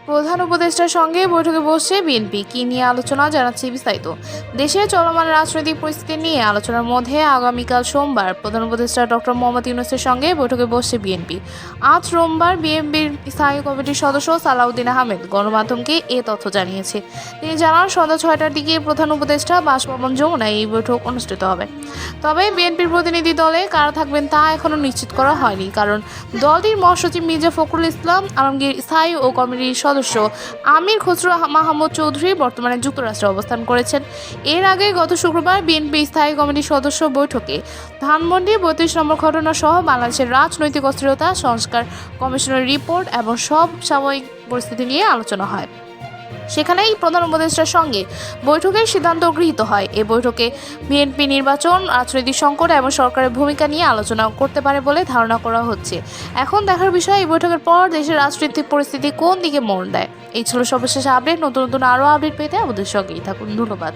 প্রধান উপদেষ্টার সঙ্গে বৈঠকে বসছে বিএনপি, কি নিয়ে আলোচনা জানাচ্ছে বিস্তারিত। দেশে চলমান রাজনৈতিক পরিস্থিতি নিয়ে আলোচনার মধ্যে আগামীকাল সোমবার প্রধান উপদেষ্টা ডক্টর মোহাম্মদ ইউনূসের সঙ্গে বৈঠকে বসছে বিএনপি। আজ সোমবার বিএনপির স্থায়ী কমিটির সদস্য সালাউদ্দিন আহমেদ গণমাধ্যমকে এ তথ্য জানিয়েছে। তিনি জানান, সন্ধ্যা 6টার দিকে প্রধান উপদেষ্টা বাসভবন যমুনায় এই বৈঠক অনুষ্ঠিত হবে। তবে বিএনপির প্রতিনিধি দলে কারা থাকবেন তা এখনও নিশ্চিত করা হয়নি, কারণ দলটির মহাসচিব মির্জা ফখরুল ইসলাম আলমগীর স্থায়ী ও কমিটির সদস্য আমির খসরু মাহমুদ চৌধুরী বর্তমানে যুক্তরাষ্ট্রে অবস্থান করেছেন। এর আগে গত শুক্রবার বিএনপি স্থায়ী কমিটির সদস্য বৈঠকে ধানমন্ডি ৩২ নম্বর ঘটনা সহ বাংলাদেশের রাজনৈতিক অস্থিরতা, সংস্কার কমিশনের রিপোর্ট এবং সব সাময়িক পরিস্থিতি নিয়ে আলোচনা হয়। সেখানেই প্রধান উপদেষ্টার সঙ্গে বৈঠকের সিদ্ধান্ত গৃহীত হয়। এ বৈঠকে বিএনপি নির্বাচন, রাজনৈতিক সংকট এবং সরকারের ভূমিকা নিয়ে আলোচনা করতে পারে বলে ধারণা করা হচ্ছে। এখন দেখার বিষয়, এই বৈঠকের পর দেশের রাজনৈতিক পরিস্থিতি কোন দিকে মোড় দেয়। এই ছিল সর্বশেষ আপডেট। নতুন নতুন আরও আপডেট পেতে আমাদের সঙ্গেই থাকুন। ধন্যবাদ।